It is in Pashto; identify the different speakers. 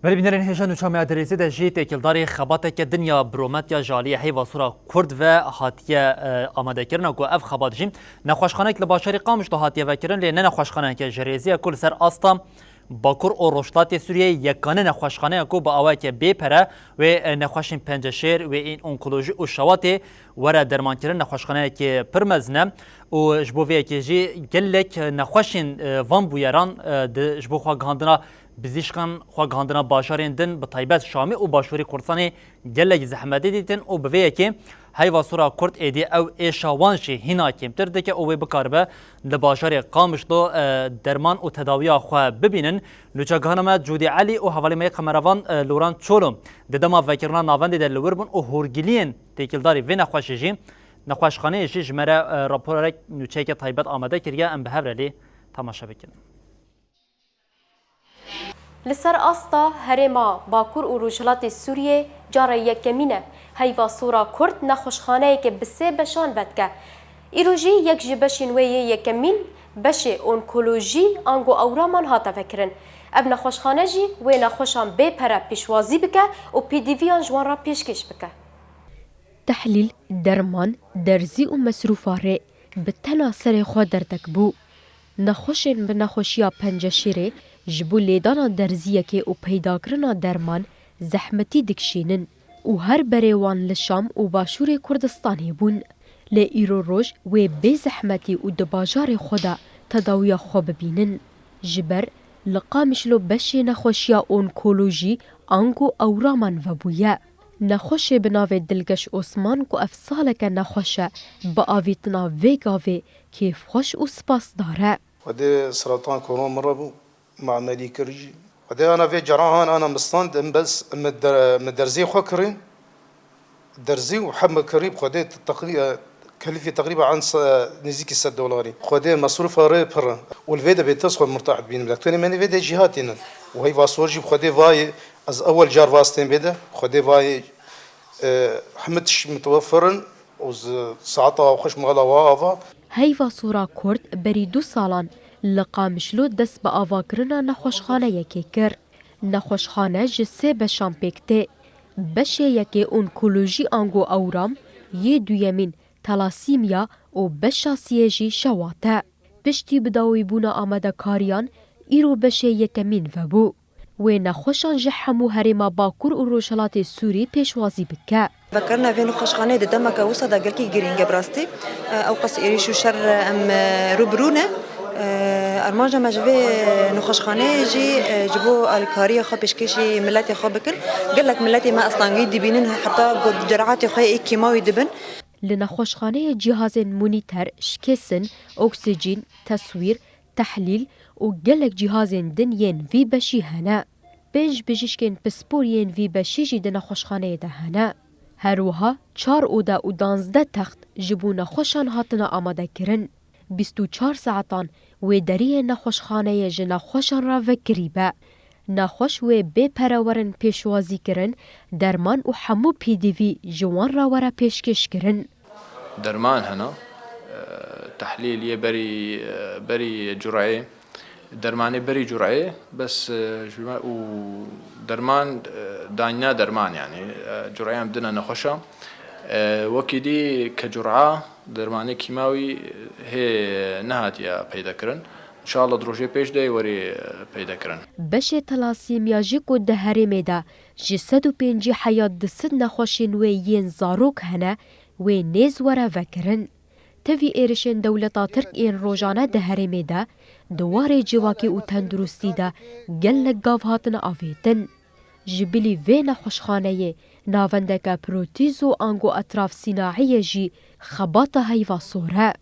Speaker 1: ولی بینرین هجان و چهارم درزی ده جی تکیلداری خباته که دنیا برومت یا جالی هیوا سورا کرد و هاتیه آماده کردن و اف خبات جیم نخوشخانه که لباشری قامش تو هاتیه وکردن لی نه نخوشخانه که جریزی کل سر آستا باکور و رشتات سوریه یکانه نخوشخانه کو با آوای که بیپره و نخوشین پنجشیر و این اونکولوژی و شواته ورا درمان کردن نخوشخانه که پرمزنه و جبوی که جی گلک نخوشین وان بویران جبو خوا گاندنا بزیشکان خوا گاندنا باشارین دن به طیبت شامی و باشوری کردستانی گلک زحمتی دیدن و بویه که هیوا سورا کرد ایدی او ایشاوانشی هینا کمتر دکه او بکاربه لباشار قامش دو درمان و تداوی خوا ببینن لوچگانم جودی علی و حوالی می قمروان لوران چولم ددما فکرنا ناوند در لوربون و هورگلین تکیلداری و نخوشیجی نخوشخانه جی جمره راپورک نوچه طیبت آماده کریه ام به هفرلی تماشا بکنن.
Speaker 2: لسر استا هرما باکور و روجلات سوریه جاره یکمینه هیوا سورا کرد نخوشخانه که بسه بشان بدکه ایروژی یک جبشین وی یکمین بشه اونکولوژی آنگو اورامان هاتا فکرن اب نخوشخانه جی و نخوشان بی پره پیشوازی بکه و پی دیویان جوان را پیشکش بکه
Speaker 3: تحلیل درمان درزی و مصروفاره به تناصر خود دردک بو نخوشین به نخوشیا پنجشیره جبو لیدانا درزیه که او پیدا کرنا درمان زحمتی دکشینن و هر بریوان لشام و باشور کردستانی بون لی ایرو روش و بی زحمتی و دباجار خدا تداوی خواب بینن جبر لقامشلو بشی نخوشیا اونکولوژی آنگو اورامان و بویا نخوش بناوی دلگش عثمان کو افسالک نخوشه با آویتنا ویگاوی کیف خوش و سپاس داره
Speaker 4: وده سرطان كورونا مرة بو مع ملك رجي وده أنا في جراحة أنا مستند بس مدرزي خكرين درزي وحمل كريب خده تقريبا كلفي تقريبا عن نزيك $6 خده مصروف ريبر والفيدا بيتصل مرتاح بين لكن من فيدا جهاتنا وهي فاسورجي خده فاي از أول جار واستين بيدا خده فاي حمدش متوفرن وز ساعتها وخش مغلا وافا
Speaker 3: هیوا سورا کرد بری 2 سالان لقامشلو دست به آواگرنا نخوشخانه یکی کر. نخوشخانه جسه بشان پیکته. بشه یکی اونکولوژی آنگو اورام یه دویمین تلاسیمیا و بشاسیه جی شواته. پشتی بداوی بونا آمده کاریان ایرو بشه یکمین و بو. و نخوشان جحمو هرما باکور و روشلات سوری پیشوازی بکه.
Speaker 5: ذكرنا في نخشخانه دمك وصدا قلكي جرينجا براستي او قص إيريشو شر ام روبرونه ارمانجا مجفي نخشخانه جي جبو الكاريه خبش كيشي ملاتي خبكن قال لك ملاتي ما اصلا قيد دبينها حتى جرعاتي خي كيماوي دبن
Speaker 3: لنخوشخانه جهاز مونيتر شكسن اكسجين تصوير تحليل وقالك جهاز دنيين في بشي هنا بيج بجيشكين بسبوريين في بشيجي دنا خوشخانه ده هنا هروها 4 اودا و 12 تخت جبونا خوشان هاتنا آماده کرن 24 ساعتان و دری نخوشخانه جنا خوشان را وکریبه نخوش و بی پرورن پیشوازی کرن درمان و حمو پی دیوی جوان را ورا پیشکش کرن
Speaker 6: درمان هنا تحلیل یه بری جرعه درماني بري جرعه بس ودرمان دانيا درمان يعني جرعه بدنا نخشها وكيدي كجرعه درماني كيماوي هي نهاتيا پیدا کرن ان شاء الله دروجه پیش دی وری پیدا کرن
Speaker 3: بشه تلاسیمیا کو ده هرمدا جسد و پنجی حیات دست نخوشین و ین زاروک هنه و نیز ورا وکرن تفي إيرشين دولتا ترك إن روجانا دهرمي دا دواري جواكي و تندرستی دا گلک گاف هاتن آفیتن. جبلی وینا خوشخانه ناوندکا پروتیزو آنگو اطراف سیناعی جی خباتا هیوا سوره.